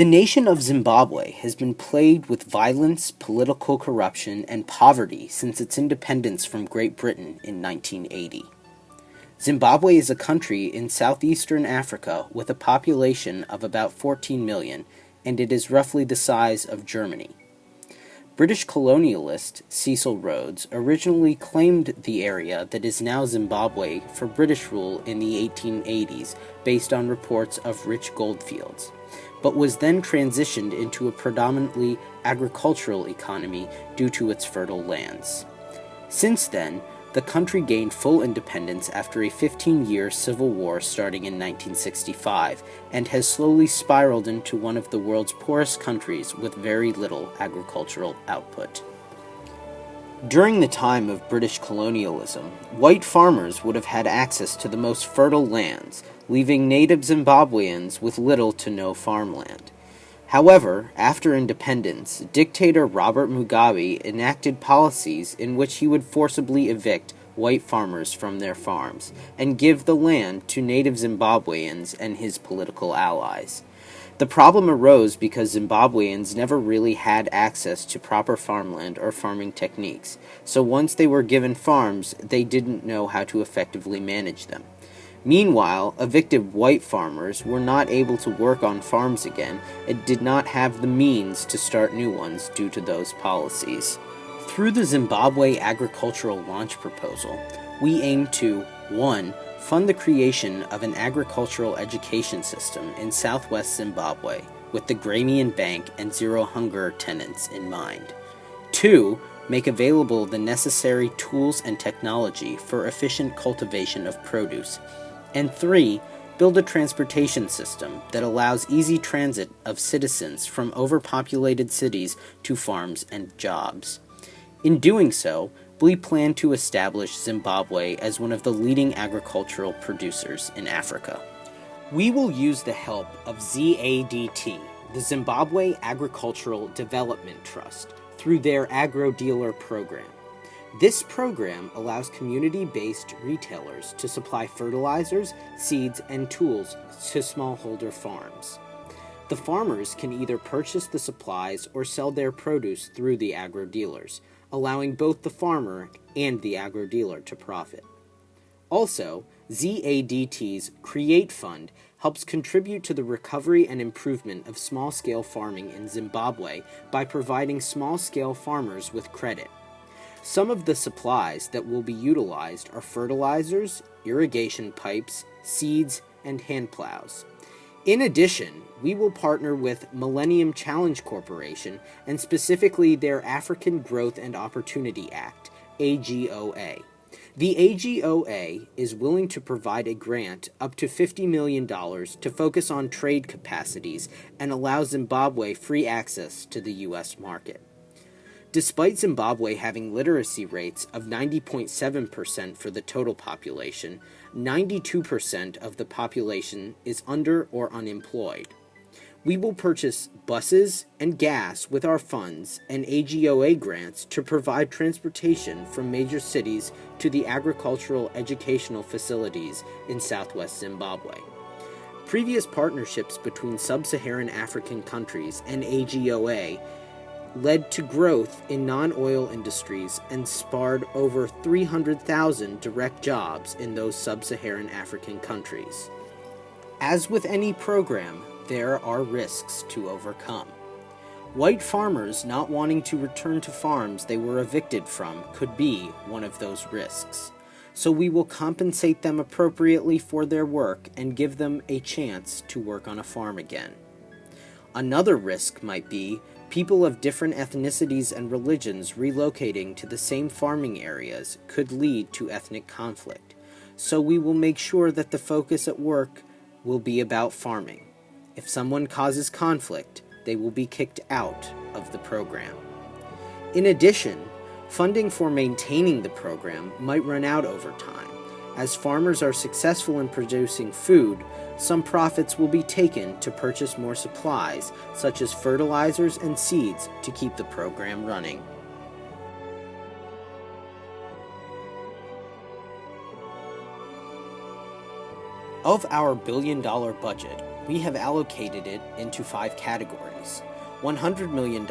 The nation of Zimbabwe has been plagued with violence, political corruption, and poverty since its independence from Great Britain in 1980. Zimbabwe is a country in southeastern Africa with a population of about 14 million, and it is roughly the size of Germany. British colonialist Cecil Rhodes originally claimed the area that is now Zimbabwe for British rule in the 1880s based on reports of rich goldfields, but was then transitioned into a predominantly agricultural economy due to its fertile lands. Since then, the country gained full independence after a 15-year civil war starting in 1965 and has slowly spiraled into one of the world's poorest countries with very little agricultural output. During the time of British colonialism, white farmers would have had access to the most fertile lands, leaving native Zimbabweans with little to no farmland. However, after independence, dictator Robert Mugabe enacted policies in which he would forcibly evict white farmers from their farms and give the land to native Zimbabweans and his political allies. The problem arose because Zimbabweans never really had access to proper farmland or farming techniques, so once they were given farms, they didn't know how to effectively manage them. Meanwhile, evicted white farmers were not able to work on farms again and did not have the means to start new ones due to those policies. Through the Zimbabwe Agricultural Launch Proposal, we aim to 1. Fund the creation of an agricultural education system in southwest Zimbabwe with the Gramian Bank and Zero Hunger tenets in mind. 2. Make available the necessary tools and technology for efficient cultivation of produce. And 3. Build a transportation system that allows easy transit of citizens from overpopulated cities to farms and jobs. In doing so, we plan to establish Zimbabwe as one of the leading agricultural producers in Africa. We will use the help of ZADT, the Zimbabwe Agricultural Development Trust, through their agro-dealer program. This program allows community-based retailers to supply fertilizers, seeds, and tools to smallholder farms. The farmers can either purchase the supplies or sell their produce through the agro-dealers, allowing both the farmer and the agro-dealer to profit. Also, ZADT's Create Fund helps contribute to the recovery and improvement of small-scale farming in Zimbabwe by providing small-scale farmers with credit. Some of the supplies that will be utilized are fertilizers, irrigation pipes, seeds, and hand plows. In addition, we will partner with Millennium Challenge Corporation and specifically their African Growth and Opportunity Act, AGOA. The AGOA is willing to provide a grant up to $50 million to focus on trade capacities and allow Zimbabwe free access to the U.S. market. Despite Zimbabwe having literacy rates of 90.7% for the total population, 92% of the population is under or unemployed. We will purchase buses and gas with our funds and AGOA grants to provide transportation from major cities to the agricultural educational facilities in southwest Zimbabwe. Previous partnerships between sub-Saharan African countries and AGOA led to growth in non-oil industries and spawned over 300,000 direct jobs in those sub-Saharan African countries. As with any program, there are risks to overcome. White farmers not wanting to return to farms they were evicted from could be one of those risks. So we will compensate them appropriately for their work and give them a chance to work on a farm again. Another risk might be people of different ethnicities and religions relocating to the same farming areas could lead to ethnic conflict. So we will make sure that the focus at work will be about farming. If someone causes conflict, they will be kicked out of the program. In addition, funding for maintaining the program might run out over time. As farmers are successful in producing food, some profits will be taken to purchase more supplies, such as fertilizers and seeds, to keep the program running. Of our billion-dollar budget, We have allocated it into 5 categories. $100 million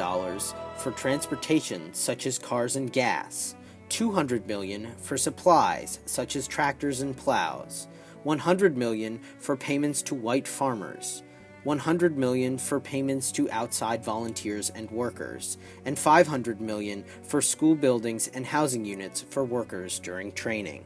for transportation such as cars and gas, $200 million for supplies such as tractors and plows, $100 million for payments to white farmers, $100 million for payments to outside volunteers and workers, and $500 million for school buildings and housing units for workers during training.